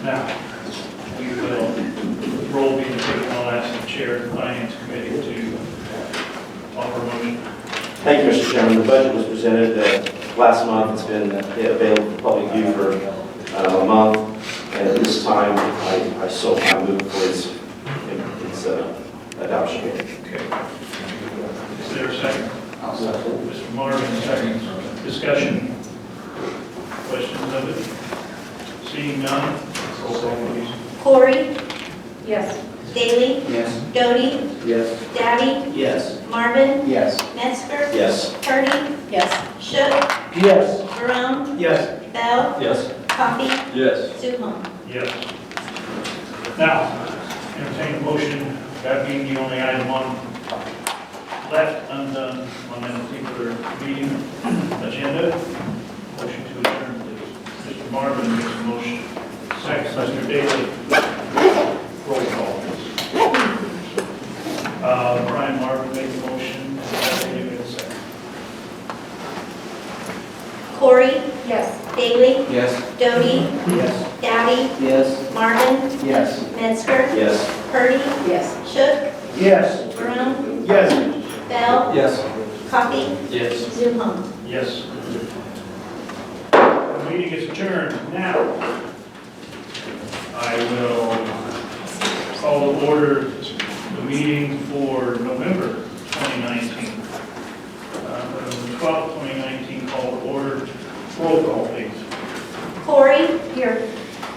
Now, we will, with roll being taken, I'll ask the chair of the finance committee to offer a motion. Thank you, Mr. Chairman. The budget was presented last month. It's been available for public view for a month. And at this time, I move for its adoption. Okay. Is there a second? I'll second. Mr. Marvin, seconds. Discussion? Questions of it? Seeing none, roll call please. Corey, Yes. Daly, Yes. Doty, Yes. Daddy, Yes. Marvin, Yes. Metzger, Yes. Purdy, Yes. Shook, Yes. Barone, Yes. Bell, Yes. Coffee, Yes. Zuhon. Yes. Now, entertain a motion, that being the only item on left undone on that particular meeting agenda. Motion to adjourn, please. Mr. Marvin makes a motion. Second, Mr. Daly. Roll call, please. Brian Marvin made the motion, Daly made the second. Corey, Yes. Daly, Yes. Doty, Yes. Daddy, Yes. Marvin, Yes. Metzger, Yes. Purdy, Yes. Shook, Yes. Barone, Yes. Bell, Yes. Coffee, Yes. Zuhon. Yes. The meeting is adjourned. Now, I will call to order the meeting for November 2019. The 12th, 2019 call to order. Roll call, please. Corey, Here.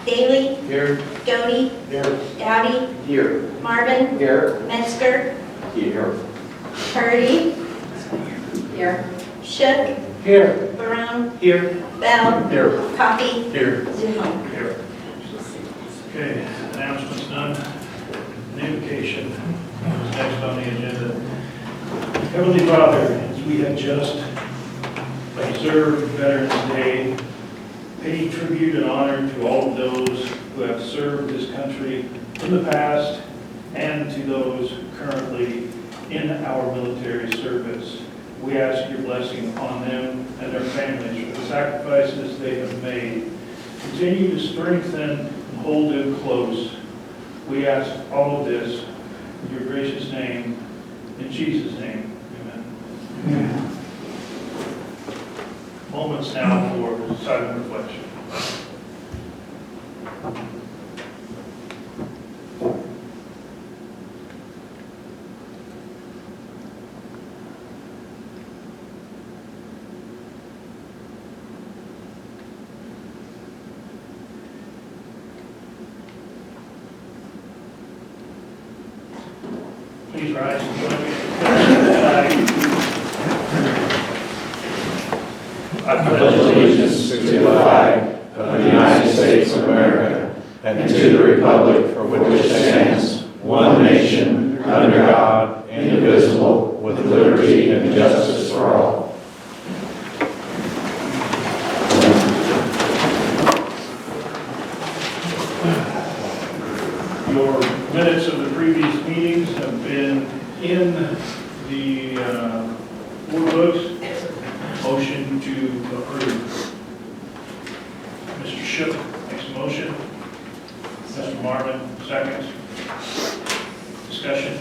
Daly, Here. Doty, Here. Daddy, Here. Marvin, Here. Metzger, Here. Purdy, Here. Shook, Here. Barone, Here. Bell, Here. Coffee, Here. Zuhon. Here. Okay, announcements done. Invocation is next on the agenda. Heavenly Father, as we have just observed Veterans Day, pay tribute and honor to all of those who have served this country in the past and to those currently in our military service. We ask your blessing upon them and their families for the sacrifices they have made. Continue to strengthen and hold them close. We ask all of this in your gracious name, in Jesus' name, amen. Moments now for silent reflection. Please rise and join me. I pledge allegiance to the flag of the United States of America and to the republic for which it stands, one nation, under God, indivisible, with liberty and justice for all. Your minutes of the previous meetings have been in the board books. Motion to approve. Mr. Shook makes a motion. Mr. Marvin, seconds. Discussion.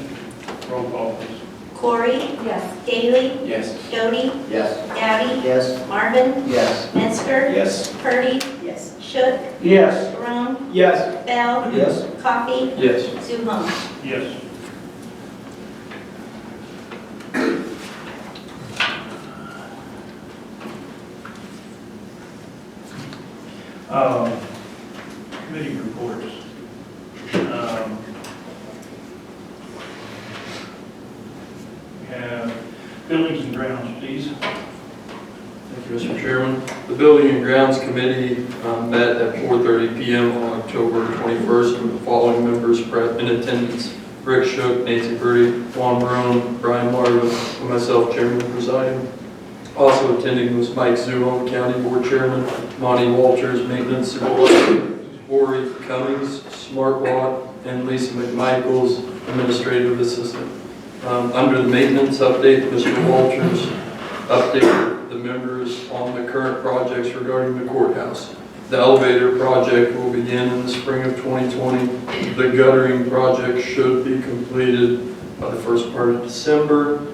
Roll call, please. Corey, Yes. Daly, Yes. Doty, Yes. Daddy, Yes. Marvin, Yes. Metzger, Yes. Purdy, Yes. Shook, Yes. Barone, Yes. Bell, Yes. Coffee, Yes. Zuhon. Yes. Committee reports. We have buildings and grounds, please. Thank you, Mr. Chairman. The Building and Grounds Committee met at 4:30 p.m. on October 21st with the following members in attendance: Rick Shook, Nancy Purdy, Juan Barone, Brian Marvin, and myself, Chairman presiding. Also attending was Mike Zuhon, County Board Chairman, Monty Walters, Maintenance Supervisor, Ori Cummings, Smart Watt, and Lisa McMichaels, Administrative Assistant. Under the maintenance update, Mr. Walters updated the members on the current projects regarding the courthouse. The elevator project will begin in the spring of 2020. The guttering project should be completed by the first part of December.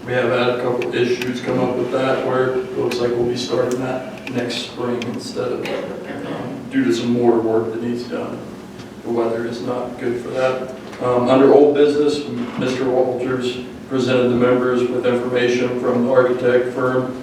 We have had a couple issues come up with that where it looks like we'll be starting that next spring instead of, due to some more work that needs done. The weather is not good for that. Under old business, Mr. Walters presented the members with information from the architect firm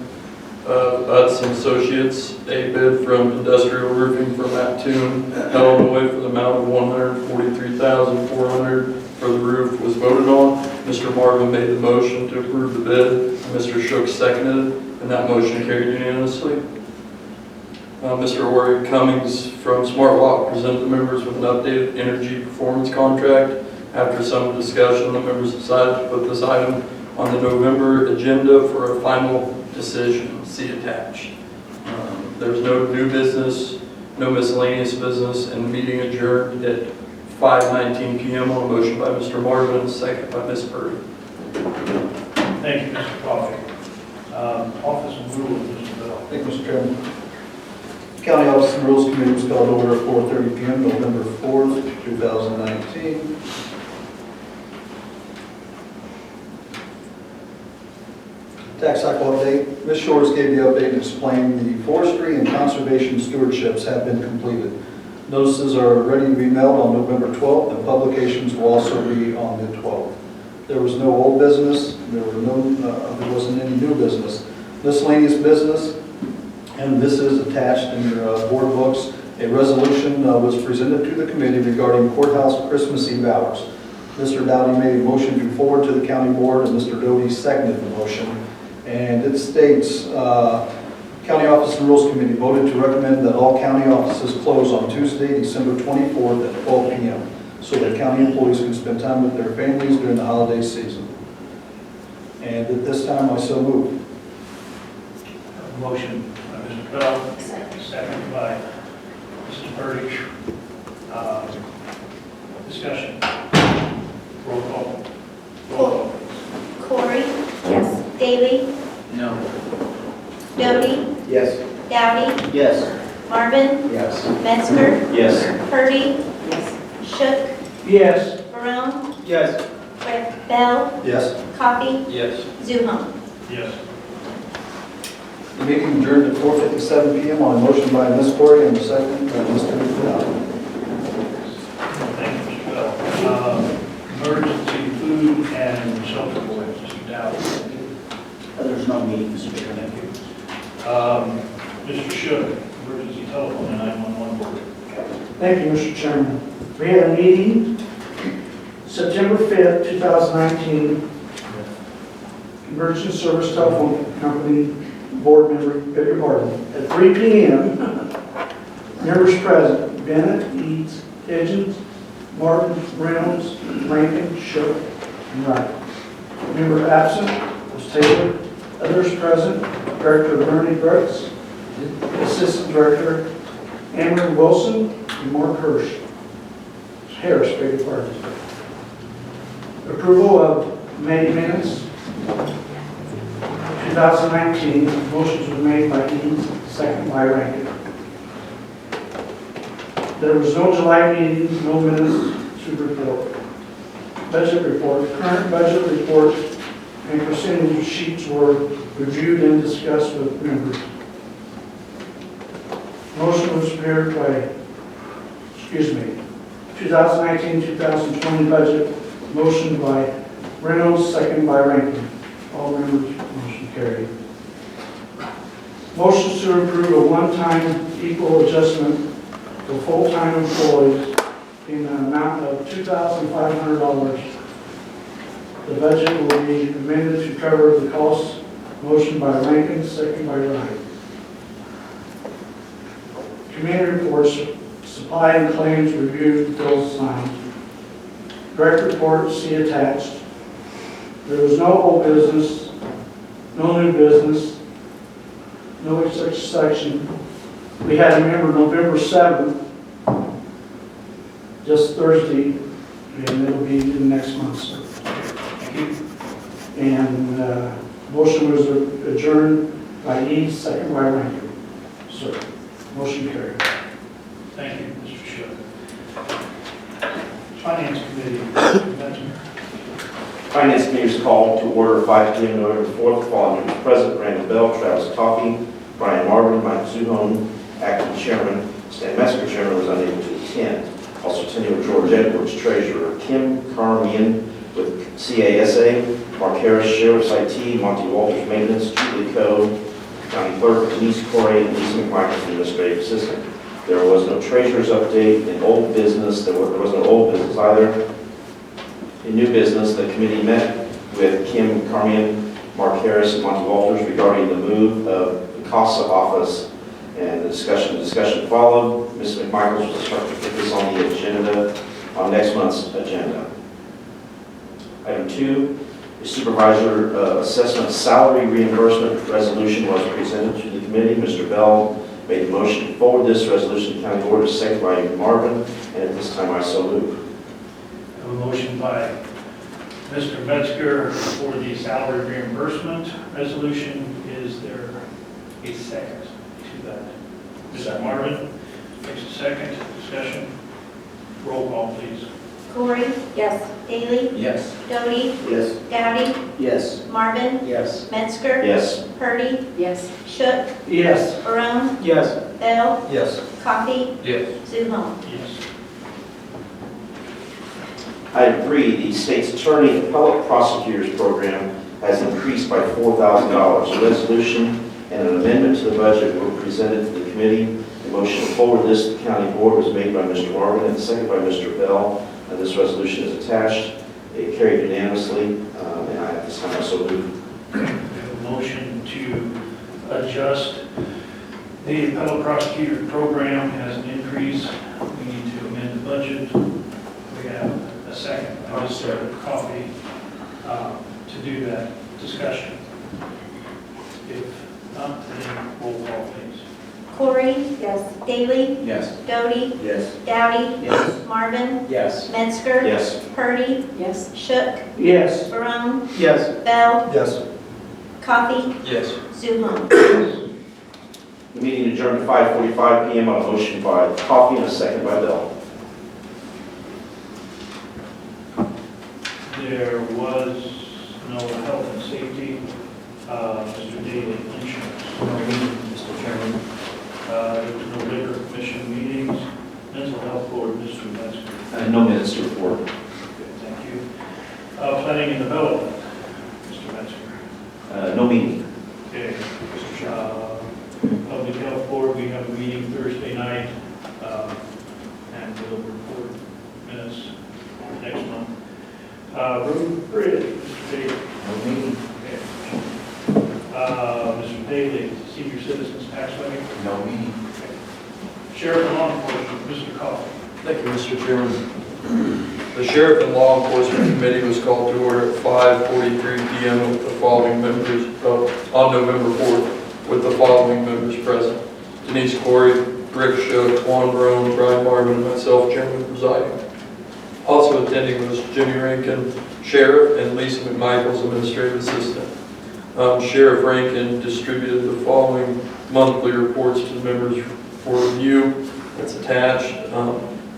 Utz and Associates, a bid from Industrial Roofing from Mattoon, Illinois, for the amount of $143,400 for the roof was voted on. Mr. Marvin made the motion to approve the bid, and Mr. Shook seconded it, and that motion carried unanimously. Mr. Ori Cummings from Smart Lock presented the members with an updated energy performance contract. After some discussion, the members decided to put this item on the November agenda for a final decision. See attached. There's no new business, no miscellaneous business, and the meeting adjourned at 5:19 p.m. on a motion by Mr. Marvin, and a second by Ms. Purdy. Thank you, Mr. Coffey. Office and Rules, Mr. Bell. Thank you, Mr. Chairman. County Office and Rules Committee was called over at 4:30 p.m. November 4th, 2019. Tax cycle update. Ms. Shores gave the update and explained the forestry and conservation stewardships have been completed. Notices are ready to be mailed on November 12th, and publications will also be on the 12th. There was no old business. There wasn't any new business. Miscellaneous business, and this is attached in your board books. A resolution was presented to the committee regarding courthouse Christmas Eve hours. Mr. Dowdy made a motion to forward to the county board, and Mr. Doty seconded the motion. And it states, County Office and Rules Committee voted to recommend that all county offices close on Tuesday, December 24th at 12 p.m. so that county employees can spend time with their families during the holiday season. And at this time, I so move. Motion by Mr. Bell, second by Mrs. Purdy. Discussion. Roll call. Roll call. Corey? Yes. Daly? No. Doty? Yes. Dowdy? Yes. Marvin? Yes. Metzger? Yes. Purdy? Shook? Yes. Barone? Yes. Bell? Yes. Coffee? Yes. Zuham? Yes. The meeting adjourned at 4:57 p.m. on a motion by Ms. Corey and a second by Mr. Dowdy. Thank you, Mr. Bell. Emergency food and shelter board, Mr. Dowd. There's no meeting, Mr. Chairman. Thank you. Mr. Shook, emergency telephone and 911 board. Thank you, Mr. Chairman. We had a meeting September 5th, 2019. Emergency Service Telephone Company Board member, beg your pardon, at 3 p.m. Members present: Bennett, Eads, Higgins, Martin, Reynolds, Rankin, Shook, and Wright. Member absent was Taylor. Others present: Director Bernie Brooks, Assistant Director Amber Wilson, and Mark Harris, beg your pardon. Approval of May minutes 2019. Motions were made by Eads, second by Rankin. There was no July meeting, no minutes to report. Budget report. Current budget report and percentage sheets were reviewed and discussed with members. Motion was prepared by, 2019-2020 budget. Motion by Reynolds, second by Rankin. All members, motion carried. Motions to approve a one-time equal adjustment for full-time employees in the amount of $2,500. The budget will be amended to cover the costs. Motion by Rankin, second by Ryan. Committee reports, supply and claims reviewed, bills signed. Direct report, see attached. There was no old business, no new business, no such section. We had a member November 7th, just Thursday, and it'll be in next month, sir. And motion was adjourned by Eads, second by Rankin. Sir. Motion carried. Thank you, Mr. Shook. Finance Committee, Mr. Metzger. Finance Committee is called to order 5 p.m. November 4th. The following members present: Randall Bell, Travis Coffey, Brian Marvin, Mike Zuhon, acting chairman. Stan Metzger, chairman, was unable to attend. Also attending were George Edwards, treasurer, Kim Carmian with CASA, Mark Harris, sheriff's IT, Monty Walters, maintenance, Julie Coe, county clerk, Denise Corey, and Lisa McMichael, administrative assistant. There was no treasurer's update. In old business, there was no old business either. In new business, the committee met with Kim Carmian, Mark Harris, and Monty Walters regarding the move of the CASA office, and the discussion followed. Ms. McMichael was instructed to put this on the agenda, on next month's agenda. Item 2, the supervisor assessment salary reimbursement resolution was presented to the committee. Mr. Bell made the motion to forward this resolution to county board, seconded by Marvin, and at this time I so move. I have a motion by Mr. Metzger for the salary reimbursement resolution. Is there a second to that? Mr. Marvin makes a second. Discussion. Roll call, please. Corey. Yes. Daly. Yes. Doty. Yes. Dowdy. Yes. Marvin. Yes. Metzger. Yes. Purdy. Yes. Shook. Yes. Barone. Yes. Bell. Yes. Coffee. Yes. Zuhon. Yes. Item 3, the state's attorney appellate prosecutors program has increased by $4,000. A resolution and an amendment to the budget were presented to the committee. The motion to forward this to the county board was made by Mr. Marvin and seconded by Mr. Bell. This resolution is attached. It carried unanimously, and at this time I so move. We have a motion to adjust the appellate prosecutor program as an increase. We need to amend the budget. We have a second by Mr. Coffey to do that discussion. If not, then roll call, please. Corey. Yes. Daly. Yes. Doty. Yes. Dowdy. Yes. Marvin. Yes. Metzger. Yes. Purdy. Yes. Shook. Yes. Barone. Yes. Bell. Yes. Coffee. Yes. Zuhon. The meeting adjourned at 5:45 p.m. on a motion by Coffey and a second by Bell. There was no health and safety. Mr. Daly, insurance. No meeting, Mr. Chairman. There was no liquor commission meetings. Mental health board, Mr. Metzger. No minutes to report. Okay, thank you. Planning and development, Mr. Metzger. No meeting. Okay. Public health board, we have a meeting Thursday night, and we'll report minutes next month. Road bridge, Mr. Daly. No meeting. Okay. Mr. Daly, senior citizens tax levy. No meeting. Sheriff and law enforcement, Mr. Coffey. Thank you, Mr. Chairman. The Sheriff and Law Enforcement Committee was called to order at 5:43 p.m. with the following members, on November 4th, with the following members present: Denise Corey, Rick Shook, Juan Barone, Brian Marvin, and myself, Chairman, presiding. Also attending was Jimmy Rankin, Sheriff, and Lisa McMichaels, Administrative Assistant. Sheriff Rankin distributed the following monthly reports to the members for review. It's attached.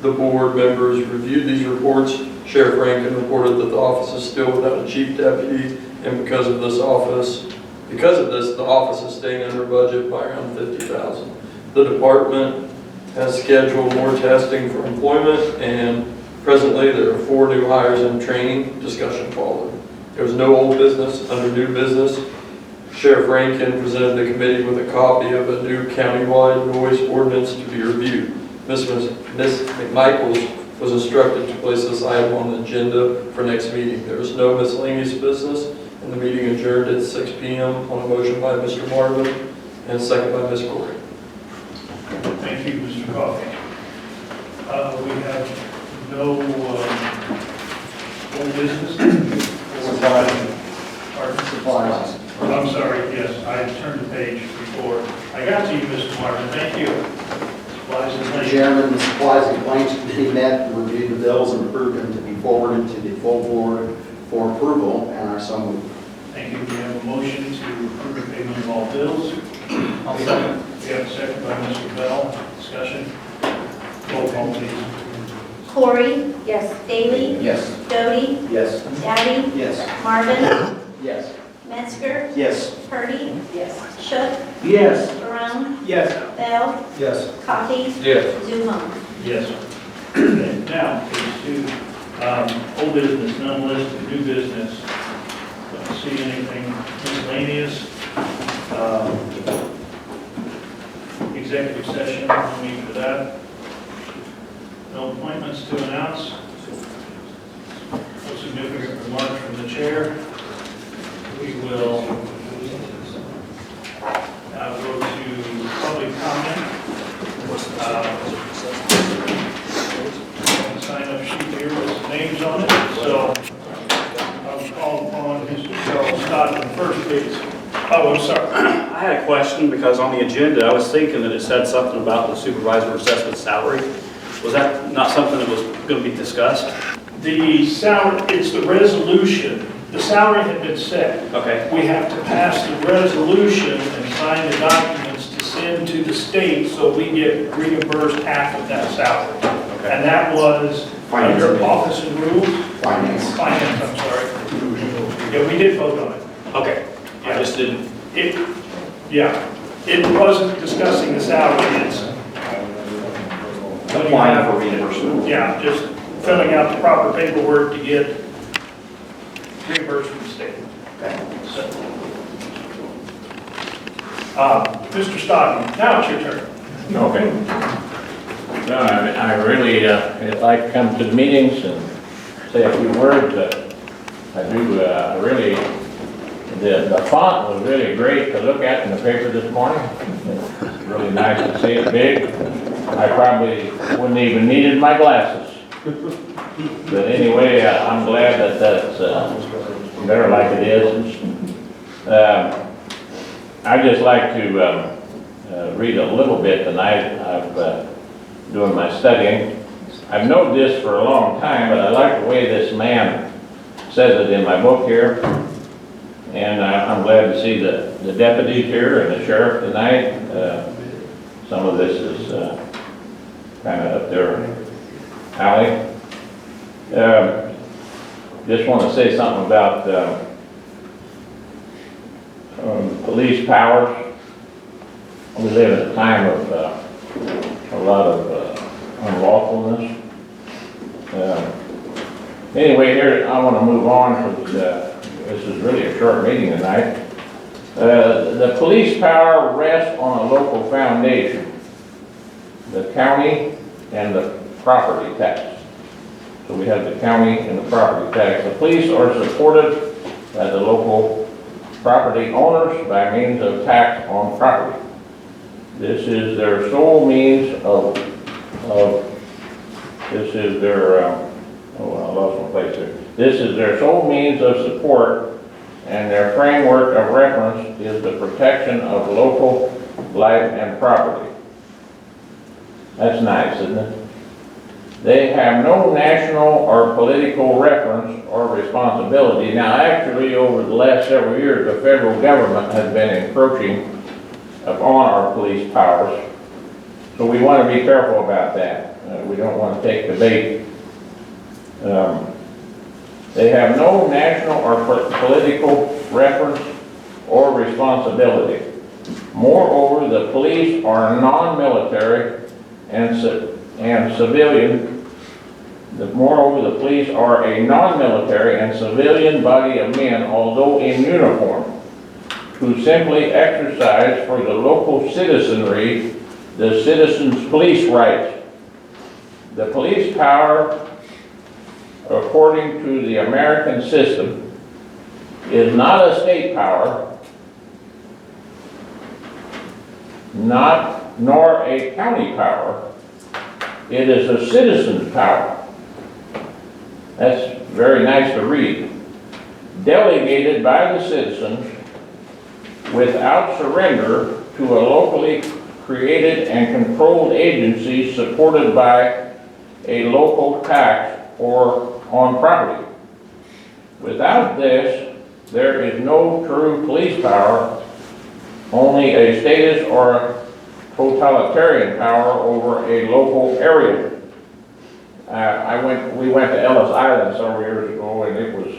The board members reviewed these reports. Sheriff Rankin reported that the office is still without a chief deputy, and because of this, the office is staying under budget by around $50,000. The department has scheduled more testing for employment, and presently there are 4 new hires in training. Discussion followed. There was no old business. Under new business, Sheriff Rankin presented the committee with a copy of a new countywide noise ordinance to be reviewed. Ms. McMichaels was instructed to place this item on the agenda for next meeting. There is no miscellaneous business, and the meeting adjourned at 6 p.m. on a motion by Mr. Marvin and a second by Ms. Corey. Thank you, Mr. Coffey. We have no old business. Supplies. I'm sorry, yes, I turned the page before. I got to you, Mr. Marvin, thank you. Supplies and Mr. claims. Chairman, the Supplies and Claims Committee met, reviewed the bills, and approved them to be forwarded to the full board for approval, and are so moved. Thank you. We have a motion to approve the payment of all bills. I'll second. We We have a second by Mr. Bell. Discussion. Roll call, please. Corey, Yes. Bailey, Yes. Doty, Yes. Daddy, Yes. Marvin, Yes. Metzger, Yes. Purdy, Yes. Shook, Yes. Barone, Yes. Bell, Yes. Coffee, Yes. Zuhon. Yes. Okay, now, page 2, old business, none listed, new business. Don't see anything miscellaneous. Executive session, no need for that. No appointments to announce. No significant remarks from the chair. We will now go to public comment. Sign up sheet here with names on it, so I'll call upon Mr. Charles Stodden first, please. Oh, I'm sorry. I had a question because on the agenda, I was thinking that it said something about the supervisor assessment salary. Was that not something that was going to be discussed? The salary, it's the resolution. The salary had been set. Okay, We have to pass the resolution and sign the documents to send to the state so we get reimbursed half of that salary. And that was Finance. under office and rules? Finance. Finance, I'm sorry. Yeah, we did vote on it. okay. I just didn't, It wasn't discussing the salary, it's. Applying for reimbursement. Yeah, just filling out the proper paperwork to get reimbursed from the state. So, Mr. Stodden, now it's your turn. Okay. No, I really, if I come to the meetings and say a few words, I do really, the font was really great to look at in the paper this morning. It's really nice to see it big. I probably wouldn't even needed my glasses. But anyway, I'm glad that that's better like it is. I'd just like to read a little bit tonight. I've doing my studying. I've known this for a long time, but I like the way this man says it in my book here. And I'm glad to see the deputies here and the sheriff tonight. Some of this is kind of up their alley. Just want to say something about police powers. We live in a time of a lot of unlawfulness. Anyway, here I want to move on because this is really a short meeting tonight. The police power rests on a local foundation, the county and the property tax. So we have the county and the property tax. The police are supported by the local property owners by means of tax on property. This is their sole means of this is their, I lost my place here. This is their sole means of support, and their framework of reference is the protection of local life and property. That's nice, isn't it? They have no national or political reference or responsibility. Now, actually, over the last several years, the federal government has been encroaching upon our police powers. So we want to be careful about that. We don't want to take the bait. They have no national or political reference or responsibility. Moreover, the police are non-military and civilian. Moreover, the police are a non-military and civilian body of men, although in uniform, who simply exercise for the local citizenry the citizens' police rights. The police power, according to the American system, is not a state power, nor a county power. It is a citizen's power. That's very nice to read. Delegated by the citizens without surrender to a locally created and controlled agency supported by a local tax or on property. Without this, there is no true police power, only a status or totalitarian power over a local area. We went to Ellis Island several years ago, and it was,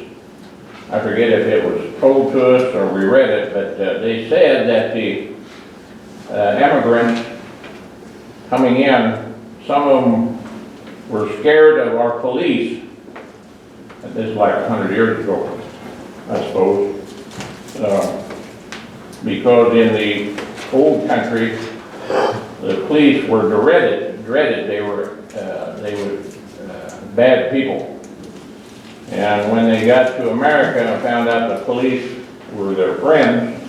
I forget if it was told to us or we read it, but they said that the immigrants coming in, some of them were scared of our police. And this is like 100 years ago, I suppose. Because in the old country, the police were dreaded. They were bad people. And when they got to America and found out the police were their friends,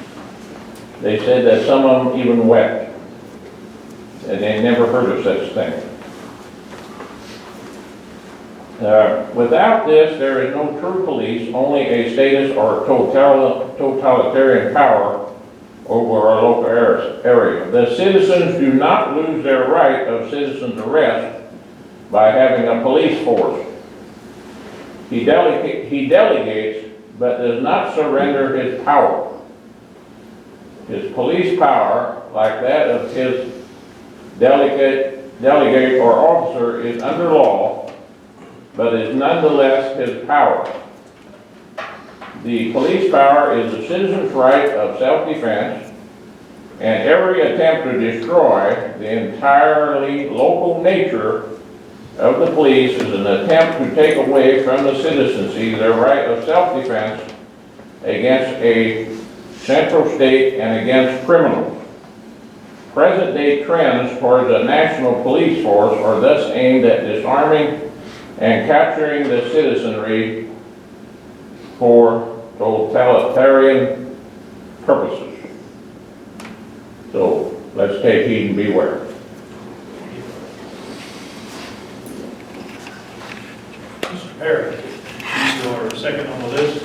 they said that some of them even wept. And they never heard of such a thing. Without this, there is no true police, only a statist or totalitarian power over our local area. The citizens do not lose their right of citizens' arrest by having a police force. He delegates, but does not surrender his power. His police power, like that of his delegate or officer, is under law, but is nonetheless his power. The police power is the citizen's right of self-defense, and every attempt to destroy the entirely local nature of the police is an attempt to take away from the citizenry their right of self-defense against a central state and against criminals. Present-day trends towards a national police force are thus aimed at disarming and capturing the citizenry for totalitarian purposes. So let's take heed and beware. Mr. Perry, your second on the list.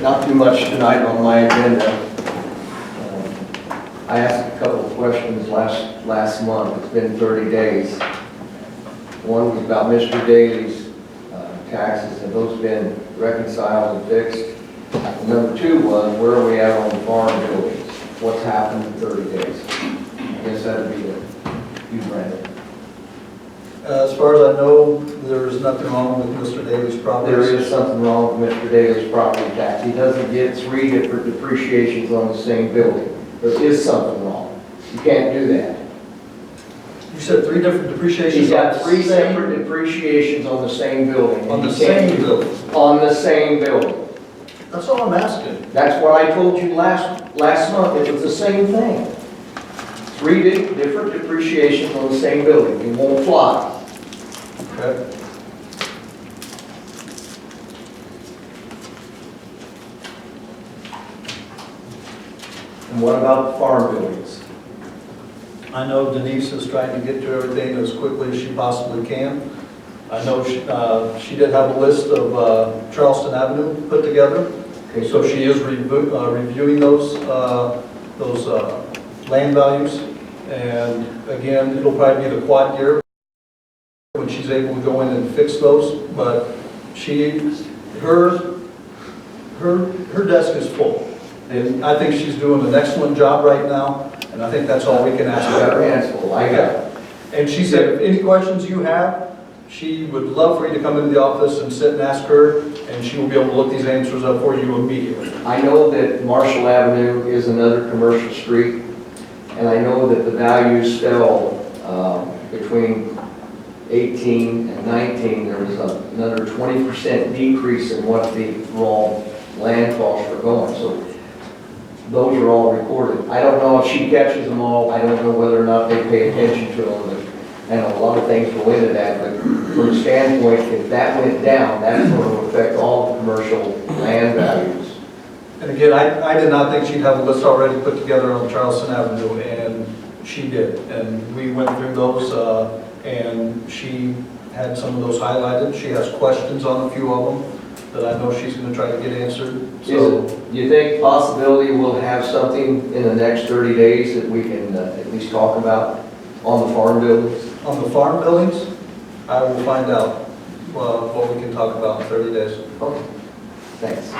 Not too much tonight on my agenda. I asked a couple of questions last month. It's been 30 days. One was about Mr. Daly's taxes. Have those been reconciled and fixed? Number two was, where are we at on the farm buildings? What's happened in 30 days? I guess that would be you, Brandon. As far as I know, there is nothing wrong with Mr. Daly's property. There is something wrong with Mr. Daly's property tax. He doesn't get 3 different depreciations on the same building. There is something wrong. You can't do that. You said 3 different depreciations? He's got on the 3 same- separate depreciations on the same building. On the You can't same do- building? On the same building. That's all I'm asking. That's what I told you last month. It was the same thing. 3 different depreciations on the same building. It won't fly. Okay. And what about the farm buildings? I know Denise is trying to get to everything as quickly as she possibly can. I know she did have a list of Charleston Avenue put together. Okay, So she is reviewing those land values. And again, it'll probably be the quad year when she's able to go in and fix those. But her desk is full. And I think she's doing an excellent job right now. And I think that's all we can ask I got her her. hands full. I got it. And she said, if any questions you have, she would love for you to come into the office and sit and ask her, and she will be able to look these answers up for you immediately. I know that Marshall Avenue is another commercial street, and I know that the values fell between 18 and 19. There was another 20% decrease in what the raw land costs were going. So those are all recorded. I don't know if she catches them all. I don't know whether or not they pay attention to them. And a lot of things go into that, but from a standpoint, if that went down, that's going to affect all the commercial land values. And again, I did not think she'd have a list already put together on Charleston Avenue, and she did. And we went through those, and she had some of those highlighted. She has questions on a few of them that I know she's going to try to get answered. So, You think possibility we'll have something in the next 30 days that we can at least talk about on the farm buildings? on the farm buildings, I will find out what we can talk about in 30 days. Okay. Thanks.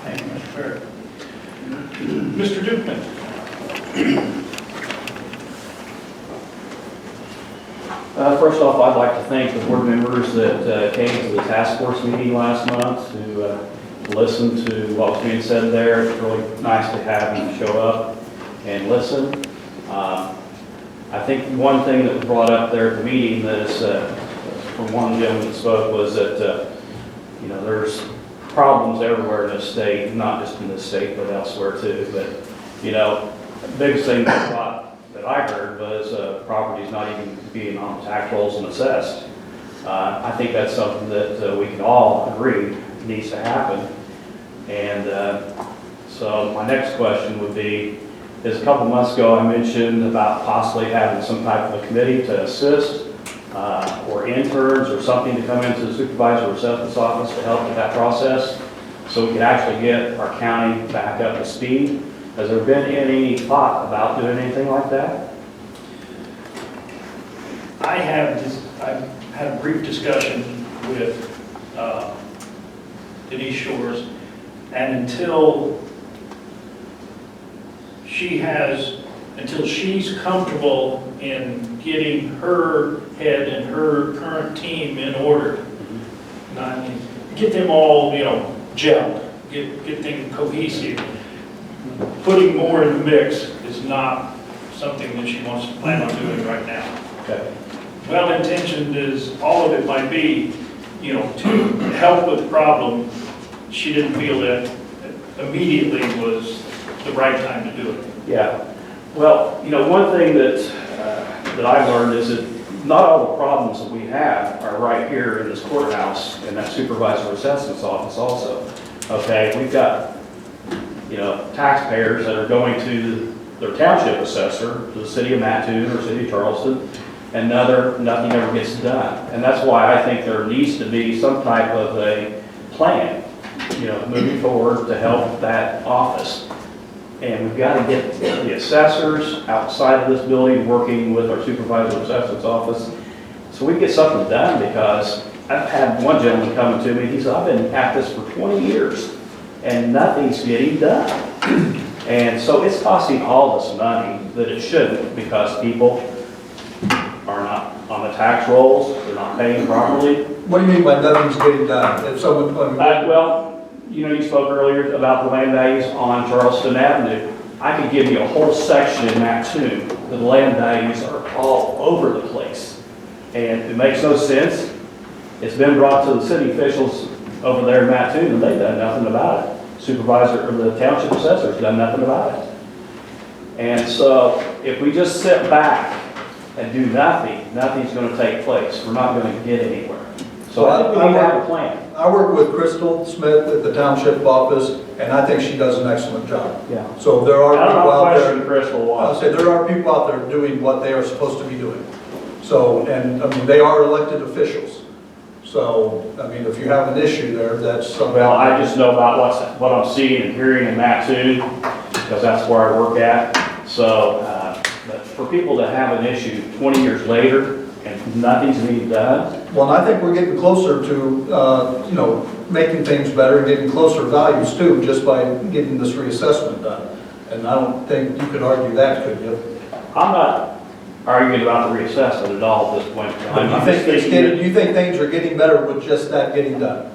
Thank you, Mr. Barrett. Mr. Dukeman. First off, I'd like to thank the board members that came to the task force meeting last month to listen to what was being said there. It's really nice to have you show up and listen. I think one thing that was brought up there at the meeting is, from one gentleman that spoke, was that, you know, there's problems everywhere in this state, not just in this state, but elsewhere too. But, you know, the biggest thing that I heard was properties not even being on tax rolls and assessed. I think that's something that we can all agree needs to happen. And so my next question would be, is a couple months ago I mentioned about possibly having some type of a committee to assist or interns or something to come into the supervisor assessment's office to help with that process so we can actually get our county back up to speed. Has there been any thought about doing anything like that? I had a brief discussion with Denise Shores, and until she's comfortable in getting her head and her current team in order, get them all, you know, gelled, get them cohesive. Putting more in the mix is not something that she wants to plan on doing right now. Okay. Well-intentioned as all of it might be, you know, to help with the problem, she didn't feel that immediately was the right time to do it. Yeah. Well, you know, one thing that I've learned is that not all the problems that we have are right here in this courthouse in that supervisor assessment's office also. Okay, we've got, you know, taxpayers that are going to their township assessor, to the city of Mattoon or city of Charleston, and nothing ever gets done. And that's why I think there needs to be some type of a plan, you know, moving forward to help that office. And we've got to get the assessors outside of this building working with our supervisor assessment's office so we can get something done, because I've had one gentleman coming to me, he said, I've been at this for 20 years and nothing's getting done. And so it's costing all this money that it shouldn't, because people are not on the tax rolls, they're not paying properly. What do you mean by nothing's getting done? If someone, Well, you know, you spoke earlier about the land values on Charleston Avenue. I could give you a whole section in Mattoon. The land values are all over the place. And it makes no sense. It's been brought to the city officials over there in Mattoon, and they've done nothing about it. Supervisor, or the township assessor's done nothing about it. And so if we just sit back and do nothing, nothing's going to take place. We're not going to get anywhere. So I think we need to have a plan. I work with Crystal Smith at the township office, and I think she does an excellent job. Yeah. So there are I don't people know out question there. Crystal was. I'll say there are people out there doing what they are supposed to be doing. So, and I mean, they are elected officials. So, I mean, if you have an issue there, that's something. Well, I just know about what I'm seeing and hearing in Mattoon, because that's where I work at. So, but for people to have an issue 20 years later and nothing's being done. Well, and I think we're getting closer to, you know, making things better, getting closer values too, just by getting this reassessment done. And I don't think you could argue that, could you? I'm not arguing about the reassessment at all at this point in time. You think it's getting, you think things are getting better with just that getting done?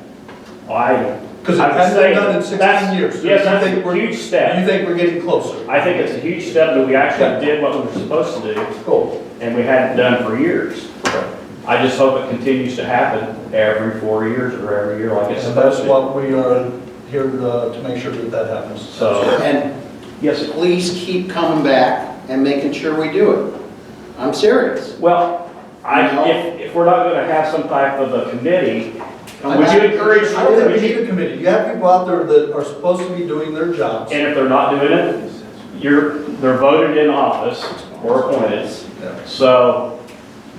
Because it hasn't been done in 16 years. Yes, that's a huge step. You think we're getting closer? I think it's a huge step that we actually did what we were supposed to do, Cool. and we hadn't done for years. I just hope it continues to happen every 4 years or every year like it's And supposed that's to. what we are here to make sure that that happens. So, And yes, please keep coming back and making sure we do it. I'm serious. well, if we're not going to have some type of a committee, would you encourage? I don't think we need a committee. You have people out there that are supposed to be doing their jobs. And if they're not doing it, they're voted in office or appointed. Yeah. So,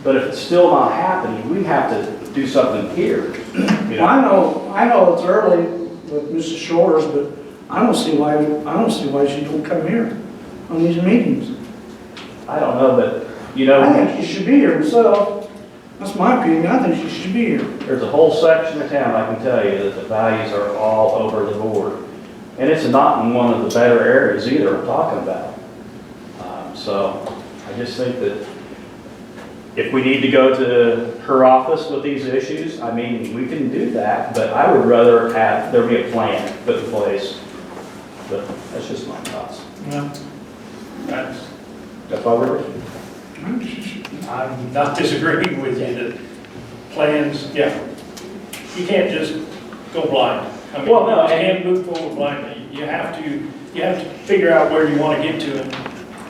but if it's still not happening, we have to do something here. You know? I know it's early with Mrs. Shores, but I don't see why she don't come here on these meetings. I don't know, but, you I know, think she should be here herself. That's my opinion, I think she should be here. There's a whole section of town, I can tell you, that the values are all over the board. And it's not in one of the better areas either I'm talking about. So I just think that if we need to go to her office with these issues, I mean, we can do that, but I would rather have, there be a plan put in place. But that's just my thoughts. Well, that's, That's why we're, I'm not disagreeing with you that plans, yeah, you can't just go blind. I mean, Well, no, you can't move forward blindly. You have to figure out where you want to get to and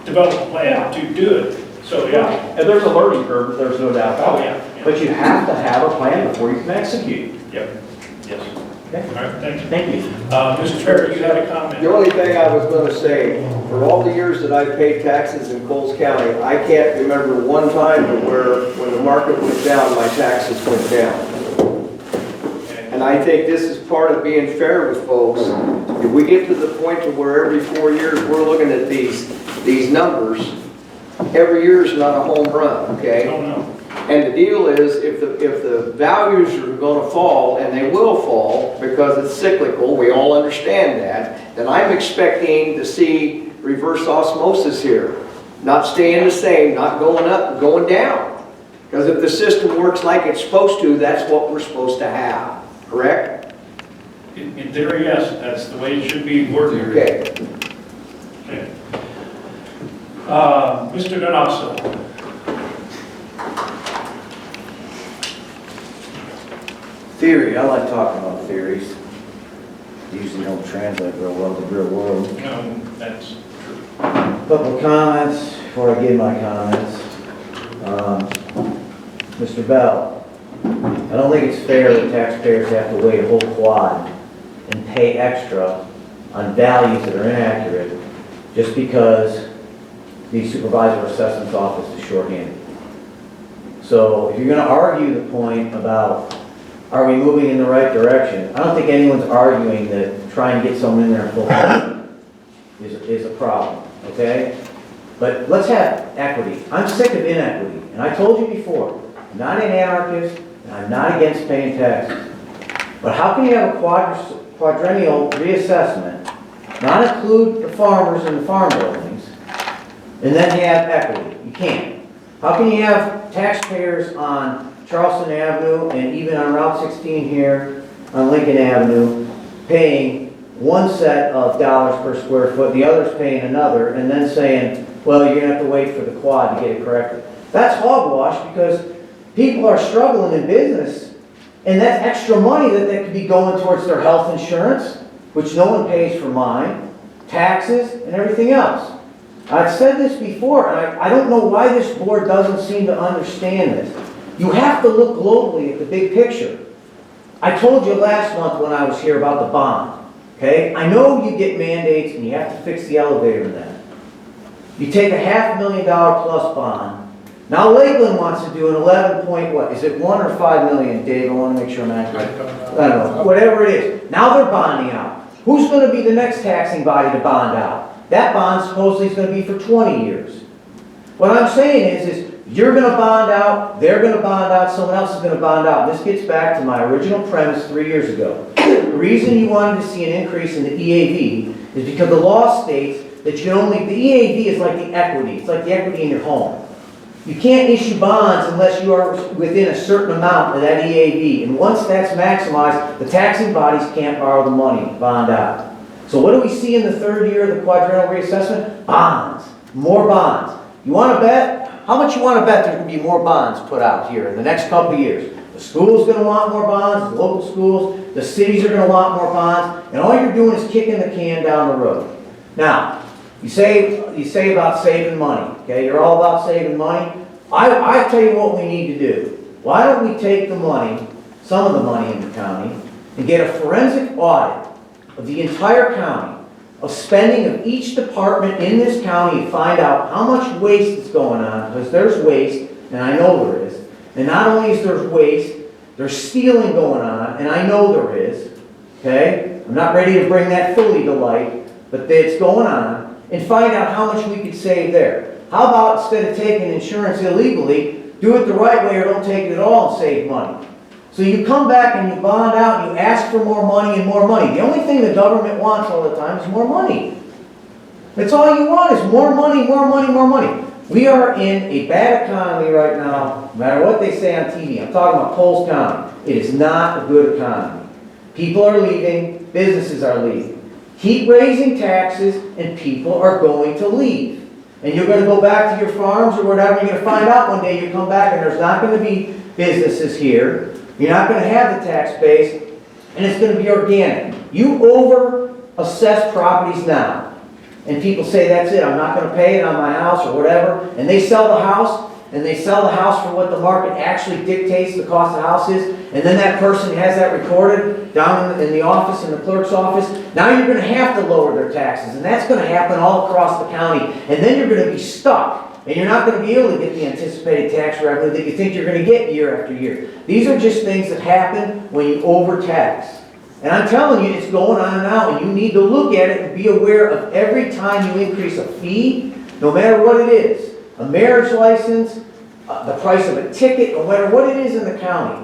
develop a plan to do it. So, yeah. and there's a learning curve, there's no doubt Oh, about it. yeah. But you have to have a plan before you can execute. Yep. Yes. Okay. All right, thank you. Thank you. Mr. Trevor, you had a comment? The only thing I was going to say, for all the years that I've paid taxes in Coles County, I can't remember one time where, when the market went down, my taxes went down. And I think this is part of being fair with folks. If we get to the point to where every 4 years we're looking at these numbers, every year is not a home run, okay? Oh, no. And the deal is, if the values are going to fall, and they will fall because it's cyclical, we all understand that, then I'm expecting to see reverse osmosis here. Not staying the same, not going up, going down. Because if the system works like it's supposed to, that's what we're supposed to have. Correct? In theory, yes, that's the way it should be working. Okay. Okay. Mr. Donasso. Theory, I like talking about theories. Usually don't translate real well to the real world. No, that's true. Couple of comments before I give my comments. Mr. Bell, I don't think it's fair that taxpayers have to wait a whole quad and pay extra on values that are inaccurate just because the supervisor assessment's office is shorthanded. So if you're going to argue the point about are we moving in the right direction, I don't think anyone's arguing that trying to get someone in there full time is a problem, okay? But let's have equity. I'm sick of inequity, and I told you before, I'm not an anarchist, and I'm not against paying taxes. But how can you have a quadrennial reassessment, not include the farmers and the farm buildings, and then have equity? You can't. How can you have taxpayers on Charleston Avenue and even on Route 16 here on Lincoln Avenue paying one set of dollars per square foot, the other's paying another, and then saying, well, you're going to have to wait for the quad to get it corrected? That's hogwash because people are struggling in business, and that's extra money that could be going towards their health insurance, which no one pays for mine, taxes, and everything else. I've said this before, and I don't know why this board doesn't seem to understand this. You have to look globally at the big picture. I told you last month when I was here about the bond, okay? I know you get mandates and you have to fix the elevator and that. You take a $500,000 plus bond. Now Lakeland wants to do an 11 point, what, is it 1 or 5 million, Dave? I want to make sure I'm accurate. I don't know, whatever it is. Now they're bonding out. Who's going to be the next taxing body to bond out? That bond supposedly is going to be for 20 years. What I'm saying is you're going to bond out, they're going to bond out, someone else is going to bond out. This gets back to my original premise 3 years ago. The reason you wanted to see an increase in the EAV is because the law states that you only, the EAV is like the equity. It's like the equity in your home. You can't issue bonds unless you are within a certain amount of that EAV. And once that's maximized, the taxing bodies can't borrow the money, bond out. So what do we see in the third year of the quadrennial reassessment? Bonds. More bonds. You want to bet? How much you want to bet there's going to be more bonds put out here in the next couple of years? The school's going to want more bonds, the local schools, the cities are going to want more bonds, and all you're doing is kicking the can down the road. Now, you say about saving money, okay? You're all about saving money. I tell you what we need to do. Why don't we take the money, some of the money in the county, and get a forensic audit of the entire county, of spending of each department in this county and find out how much waste is going on, because there's waste, and I know there is. And not only is there waste, there's stealing going on, and I know there is. Okay? I'm not ready to bring that fully to light, but it's going on, and find out how much we could save there. How about instead of taking insurance illegally, Do it the right way or don't take it at all and save money. So you come back and you bond out and you ask for more money and more money. The only thing the government wants all the time is more money. That's all you want is more money, more money, more money. We are in a bad economy right now, no matter what they say on TV. I'm talking about Coles County. It is not a good economy. People are leaving, businesses are leaving. Keep raising taxes and people are going to leave. And you're going to go back to your farms or whatever, you're going to find out one day you come back and there's not going to be businesses here. You're not going to have the tax base, and it's going to be organic. You over-assess properties now. And people say, that's it, I'm not going to pay it on my house or whatever. And they sell the house, and they sell the house for what the market actually dictates the cost of the house is. And then that person has that recorded down in the office, in the clerk's office. Now you're going to have to lower their taxes. And that's going to happen all across the county. And then you're going to be stuck. And you're not going to be able to get the anticipated tax revenue that you think you're going to get year after year. These are just things that happen when you overtax. And I'm telling you, it's going on now, and you need to look at it and be aware of every time you increase a fee, no matter what it is. A marriage license, the price of a ticket, no matter what it is in the county.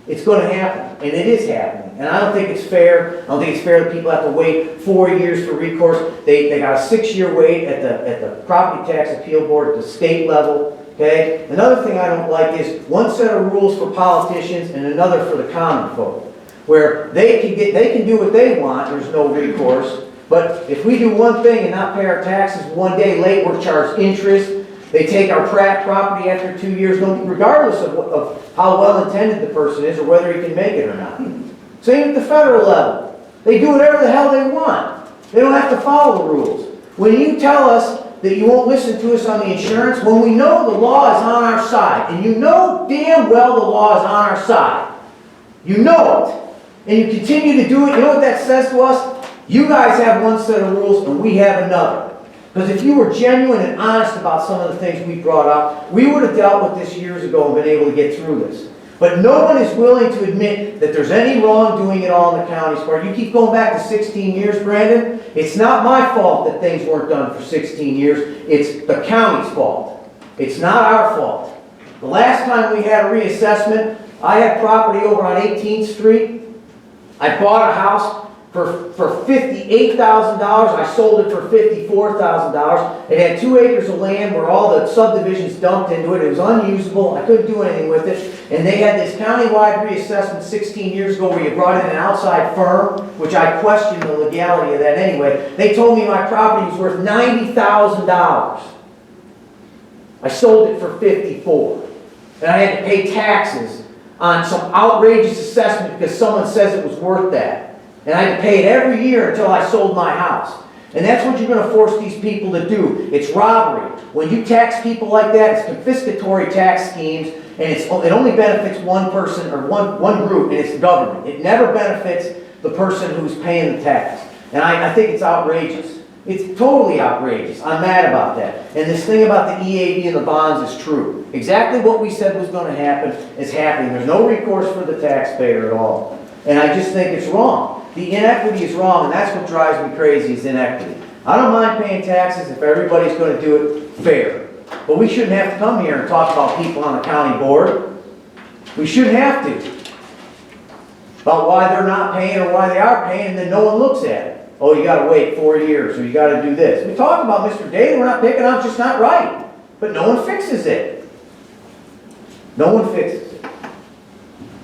It's going to happen, and it is happening. And I don't think it's fair. I don't think it's fair that people have to wait 4 years for recourse. They got a 6-year wait at the Property Tax Appeal Board at the state level. Okay? Another thing I don't like is one set of rules for politicians and another for the common folk, where they can do what they want. There's no recourse. But if we do one thing and not pay our taxes one day late, we're charged interest. They take our property after 2 years, regardless of how well-intended the person is or whether he can make it or not. Same at the federal level. They do whatever the hell they want. They don't have to follow the rules. When you tell us that you won't listen to us on the insurance, when we know the law is on our side, and you know damn well the law is on our side, you know it, and you continue to do it, you know what that says to us? You guys have one set of rules and we have another. Because if you were genuine and honest about some of the things we brought up, we would have dealt with this years ago and been able to get through this. But no one is willing to admit that there's any wrongdoing at all in the county's part. You keep going back to 16 years, Brandon. It's not my fault that things weren't done for 16 years. It's the county's fault. It's not our fault. The last time we had a reassessment, I had property over on 18th Street. I bought a house for $58,000. I sold it for $54,000. It had 2 acres of land where all the subdivisions dumped into it. It was unusable. I couldn't do anything with it. And they had this countywide reassessment 16 years ago where you brought in an outside firm, which I questioned the legality of that anyway. They told me my property was worth $90,000. I sold it for $54,000. And I had to pay taxes on some outrageous assessment because someone says it was worth that. And I had to pay it every year until I sold my house. And that's what you're going to force these people to do. It's robbery. When you tax people like that, it's confiscatory tax schemes, and it only benefits one person or one group, and it's the government. It never benefits the person who's paying the tax. And I think it's outrageous. It's totally outrageous. I'm mad about that. And this thing about the EAB and the bonds is true. Exactly what we said was going to happen is happening. There's no recourse for the taxpayer at all. And I just think it's wrong. The inequity is wrong, and that's what drives me crazy is inequity. I don't mind paying taxes if everybody's going to do it fair. But we shouldn't have to come here and talk about people on the county board. We shouldn't have to. About why they're not paying or why they are paying, and then no one looks at it. Oh, you got to wait 4 years, or you got to do this. We talk about Mr. Daly, we're not picking on, it's just not right. But no one fixes it. No one fixes it.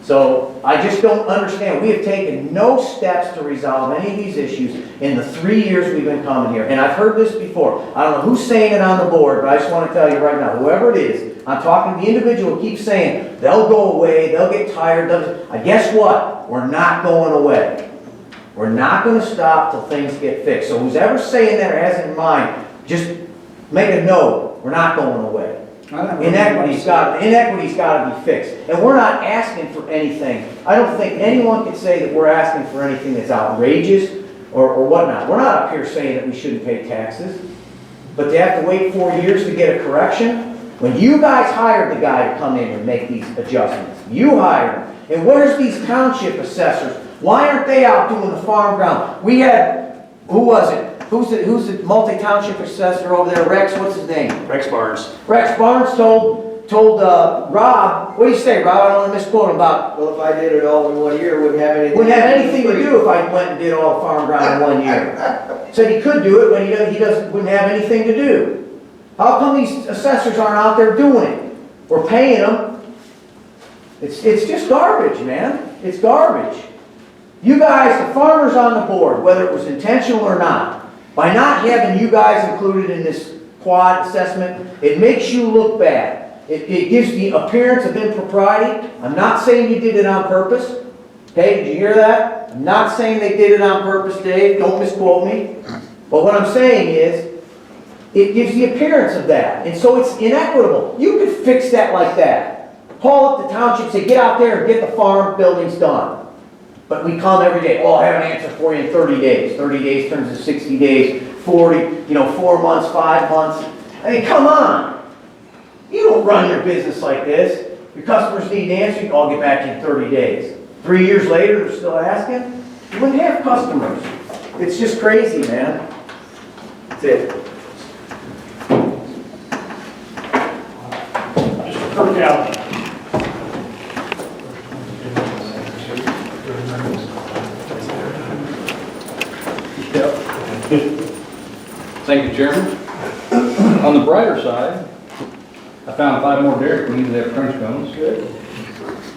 So I just don't understand. We have taken no steps to resolve any of these issues in the 3 years we've been coming here. And I've heard this before. I don't know who's saying it on the board, but I just want to tell you right now, whoever it is, I'm talking to the individual who keeps saying they'll go away, they'll get tired. Guess what? We're not going away. We're not going to stop till things get fixed. So who's ever saying that or has it in mind, just make a note. We're not going away. Inequity's got to be fixed. And we're not asking for anything. I don't think anyone can say that we're asking for anything that's outrageous or whatnot. We're not up here saying that we shouldn't pay taxes. But to have to wait 4 years to get a correction, when you guys hired the guy to come in and make these adjustments, you hired him. And where's these township assessors? Why aren't they out doing the farm ground? We had, who was it? Who's the multi-township assessor over there? Rex, what's his name? Rex Barnes. Rex Barnes told told Rob, what do you say, Rob? I don't want to misquote him about, Well, if I did it all in 1 year, wouldn't have anything. wouldn't have anything to do if I went and did all the farm ground in 1 year. Said he could do it, but he doesn't, wouldn't have anything to do. How come these assessors aren't out there doing it? We're paying them. It's just garbage, man. It's garbage. You guys, the farmers on the board, whether it was intentional or not, by not having you guys included in this quad assessment, it makes you look bad. It gives the appearance of impropriety. I'm not saying you did it on purpose. Okay, did you hear that? I'm not saying they did it on purpose, Dave. Don't misquote me. But what I'm saying is, it gives the appearance of that. And so it's inequitable. You could fix that like that. Call up the township, say, get out there and get the farm buildings done. But we come every day, oh, I have an answer for you in 30 days. 30 days turns to 60 days, 40, 4 months, 5 months. I mean, come on. You don't run your business like this. Your customers need an answer, I'll get back to you in 30 days. 3 years later, they're still asking? You wouldn't have customers. It's just crazy, man. That's it. Mr. Kirkowski. Thank you, Chairman. On the brighter side, I found 5 more Dairy Queens that have crunch cones.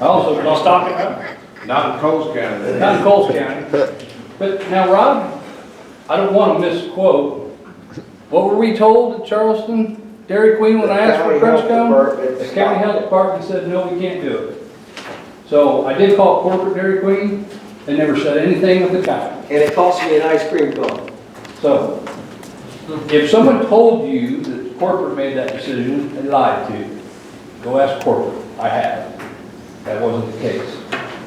I also Are you stocking up? Not in Coles County. not in Coles County. But now, Rob, I don't want to misquote. What were we told at Charleston Dairy Queen when I asked for a crunch cone? The county health department said, no, we can't do it. So I did call corporate Dairy Queen. They never said anything at the time. And it cost me an ice cream cone. So, if someone told you that corporate made that decision, they lied to you. Go ask corporate. I have. That wasn't the case.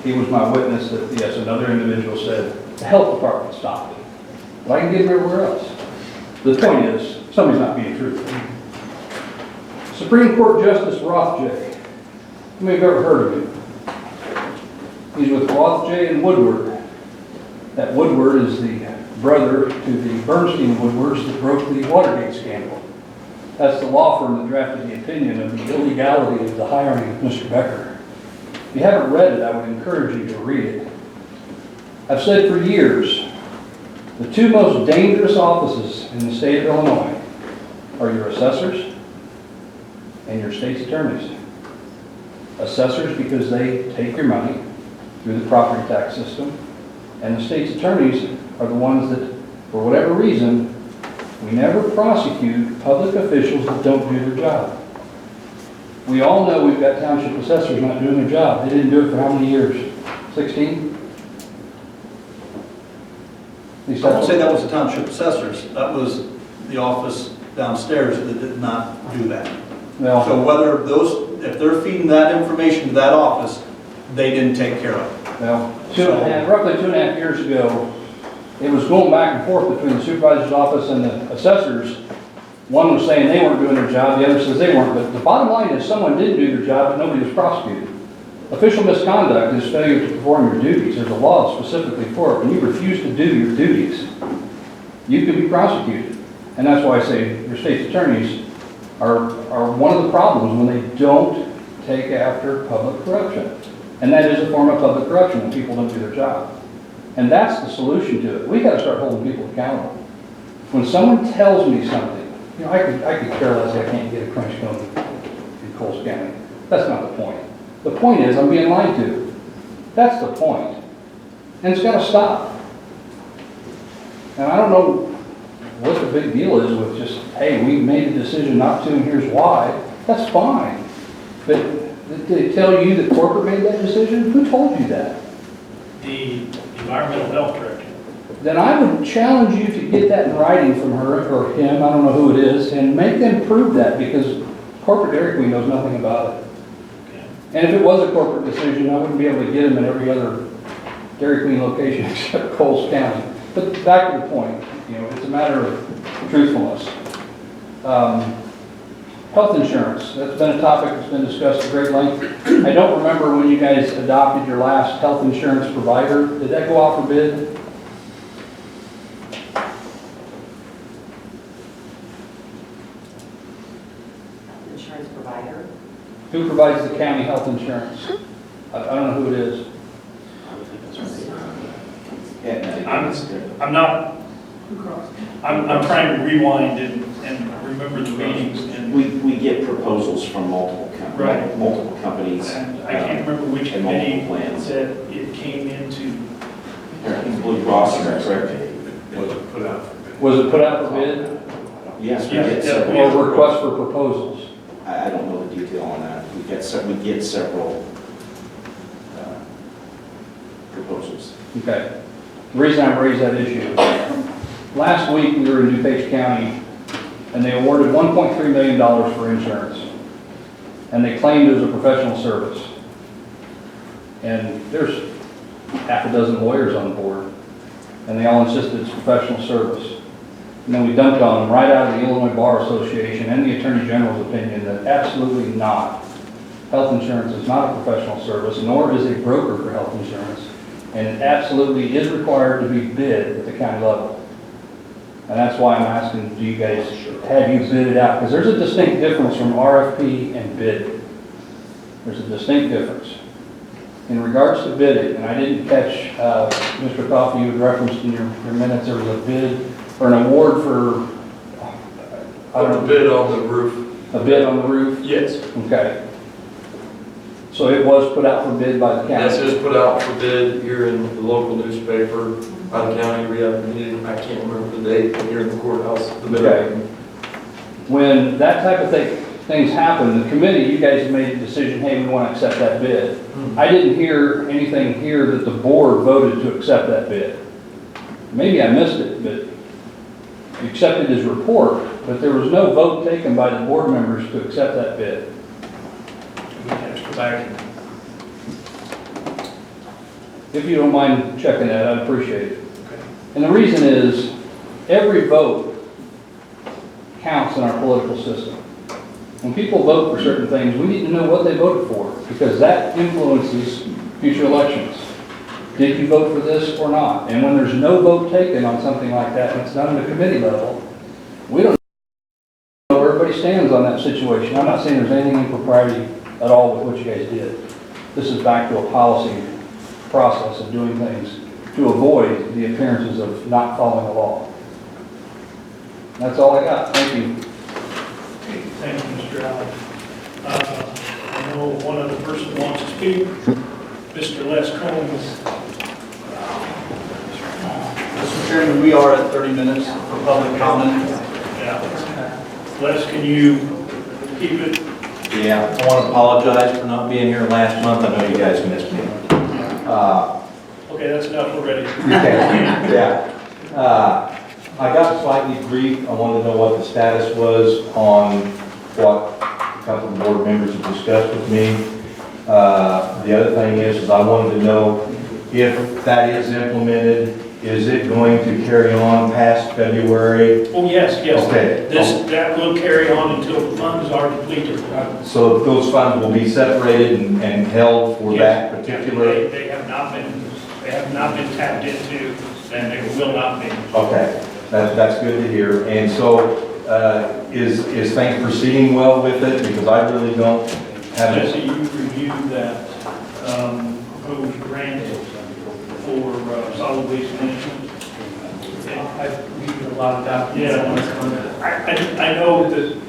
He was my witness that, yes, another individual said, the health department stopped it. But I can get them everywhere else. The point is, somebody's not being truthful. Supreme Court Justice Rothschild. You may have ever heard of him. He's with Rothschild and Woodward. That Woodward is the brother to the Bernstein Woodwards that broke the Watergate scandal. That's the law firm that drafted the opinion of the illegality of the hiring of Mr. Becker. If you haven't read it, I would encourage you to read it. I've said for years, the 2 most dangerous offices in the state of Illinois are your assessors and your state's attorneys. Assessors because they take your money through the property tax system, and the state's attorneys are the ones that, for whatever reason, we never prosecute public officials that don't do their job. We all know we've got township assessors not doing their job. They didn't do it for how many years? 16? I won't say that was the township assessors. That was the office downstairs that did not do that. Well, So whether if they're feeding that information to that office, they didn't take care of it. well, roughly 2.5 years ago, it was going back and forth between the supervisor's office and the assessors. One was saying they weren't doing their job, the other says they weren't. But the bottom line is someone didn't do their job, but nobody was prosecuted. Official misconduct is failure to perform your duties. There's a law specifically for it. When you refuse to do your duties, you can be prosecuted. And that's why I say your state's attorneys are one of the problems when they don't take after public corruption. And that is a form of public corruption when people don't do their job. And that's the solution to it. We've got to start holding people accountable. When someone tells me something, I could care less I can't get a crunch cone in Coles County. That's not the point. The point is I'm being lied to. That's the point. And it's got to stop. And I don't know what the big deal is with just, hey, we made a decision not to and here's why. That's fine. But did they tell you that corporate made that decision? Who told you that? The environmental health director. Then I would challenge you to get that in writing from her or him, I don't know who it is, and make them prove that because corporate Dairy Queen knows nothing about it. Okay. And if it was a corporate decision, I wouldn't be able to get them in every other Dairy Queen location except Coles County. But back to the point, it's a matter of truthfulness. Health insurance, that's been a topic that's been discussed at great length. I don't remember when you guys adopted your last health insurance provider. Did that go out for bid? Insurance provider. Who provides the county health insurance? I don't know who it is. I'm trying to rewind and remember the meetings and, We get proposals from Right. multiple companies. and I can't remember which and multiple committee plans. that it came into. Blue Cross, is that correct? Was it put out for bid? Was it put out for bid? Yes, we Yes, get yeah, several. Or request for proposals? I don't know the detail on that. We get several proposals. Okay. The reason I raised that issue, last week we were in DuPage County and they awarded $1.3 million for insurance. And they claimed it was a professional service. And there's half a dozen lawyers on board and they all insisted it's professional service. And then we dumped on them right out of the Illinois Bar Association and the Attorney General's opinion that absolutely not. Health insurance is not a professional service, nor is a broker for health insurance. And it absolutely is required to be bid at the county level. And that's why I'm asking, do you guys, have you bid it out? Because there's a distinct difference from RFP and bid. There's a distinct difference. In regards to bidding, and I didn't catch, Mr. Coffey, you had referenced in your minutes, there was a bid or an award for, I don't A know, bid on the roof. a bid on the roof? Yes. Okay. So it was put out for bid by the county? Yes, it was put out for bid here in the local newspaper by the county rehab meeting. I can't remember the date, but here in the courthouse. The bid. Okay. When that type of things happen, the committee, you guys made a decision, hey, we want to accept that bid. I didn't hear anything here that the board voted to accept that bid. Maybe I missed it, but you accepted his report, but there was no vote taken by the board members to accept that bid. We have to go back and If you don't mind checking that, I'd appreciate it. Okay. And the reason is, every vote counts in our political system. When people vote for certain things, we need to know what they voted for, because that influences future elections. Did you vote for this or not? And when there's no vote taken on something like that, and it's done at a committee level, we don't know where everybody stands on that situation. I'm not saying there's anything impropriety at all with what you guys did. This is back to a policy process of doing things to avoid the appearances of not following the law. That's all I got. Thank you. thank you, Mr. Allen. I know one other person wants to speak. Mr. Les Combs. Mr. Chairman, we are at 30 minutes for public comment. Yeah. Les, can you keep it? Yeah, I want to apologize for not being here last month. I know you guys missed me. Okay, that's enough already. Okay, yeah. I got slightly briefed. I wanted to know what the status was on what a couple of board members have discussed with me. The other thing is I wanted to know if that is implemented, is it going to carry on past February? Oh, yes. Okay. That will carry on until the funds are depleted. So those funds will be separated and held for that particular? They have not been tapped into, and they will not be. Okay, that's good to hear. And so, is things proceeding well with it? Because I really don't have Jesse, it. you reviewed that proposed grant for solid waste management. I've reviewed a lot of documents. Yeah, I know that,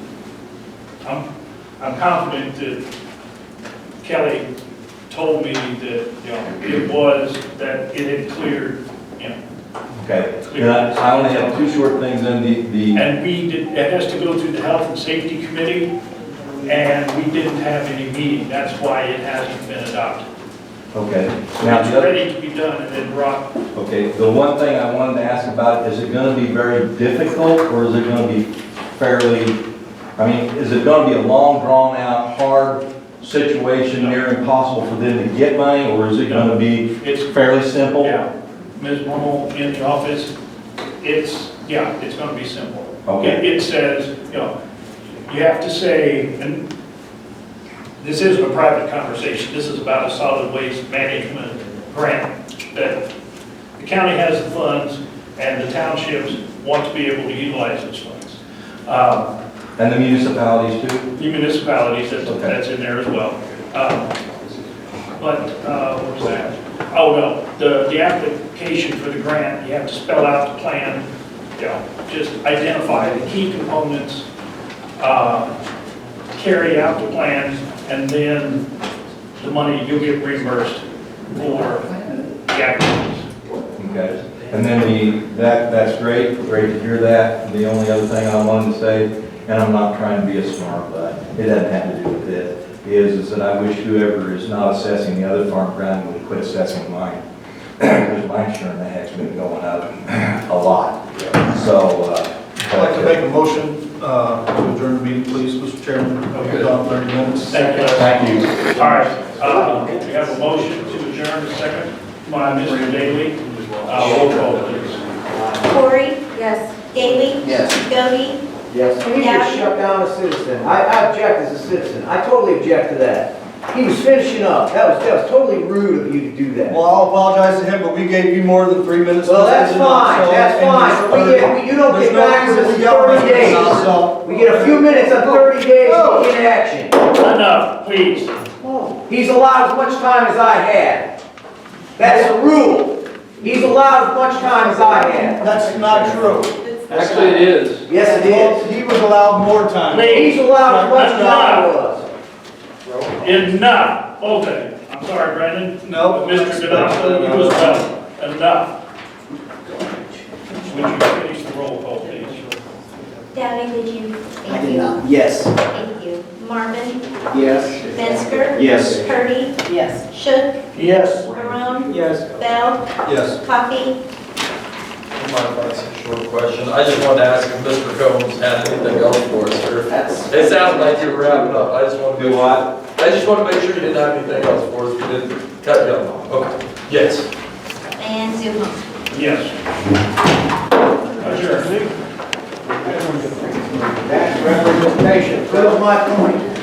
I'm confident that Kelly told me that, it was, that it had cleared, Okay, and I only have two short things in the, and it has to go through the Health and Safety Committee, and we didn't have any meeting. That's why it hasn't been adopted. okay. So Now, it's the other- ready to be done and then brought. okay, the one thing I wanted to ask about, is it going to be very difficult, or is it going to be fairly, is it going to be a long, drawn-out, hard situation, near impossible for them to get money, or is it going to be It's fairly simple? Yeah, Ms. Brummel in the office, it's going to be simple. Okay. It says, you have to say, and this isn't a private conversation, this is about a solid waste management grant, that the county has the funds and the townships want to be able to utilize those funds. And the municipalities too? The municipalities, that's Okay. that's in there as well. But, what was that? Oh, no, the application for the grant, you have to spell out the plan, you know, just identify the key components, carry out the plan, and then the money, you'll get reimbursed for the activities. Okay. And then that's great to hear that. The only other thing I wanted to say, and I'm not trying to be a smart butt, it doesn't have to do with this, is that I wish whoever is not assessing the other farm ground would quit assessing mine. Because my insurance has been going up a lot. So, I'd like to make a motion to adjourn the meeting, please, Mr. Chairman. Okay. About 30 minutes. Thank you. thank you. All right, we have a motion to adjourn, a second by Mr. Daly. Roll call, please. Corey, Yes. Daly. Yes. Jody, Yes, we need to shut down a citizen. I object as a citizen. I totally object to that. He was finishing up. That was totally rude of you to do that. Well, I'll apologize to him, but we gave you more than 3 minutes. Well, that's fine, that's fine. But you don't get back to this 30 days. We get a few minutes on 30 days of inaction. Enough, please. He's allowed as much time as I had. That's the rule. He's allowed as much time as I had. That's not true. Actually, it is. Yes, it is. He was allowed more time. He's allowed as much time I was. Enough. Okay, I'm sorry, Brandon. No. But Mr. Donato, you as well. Enough. Would you finish the roll call, please? Downey, did you? I did not. Yes. Thank you. Marvin, Yes. Metzger. Yes. Purdy, Yes. Shook, Yes. Barone, Yes. Bell, Yes. Coffee. My advice, a short question. I just wanted to ask if Mr. Combs had anything else for us, or it sounded like you were wrapping up. I just want to Do what? I just want to make sure you didn't have anything else for us. We didn't cut you off. Okay. Yes. And Zumo. Yes. Adjourned. That's representation. Proves my point.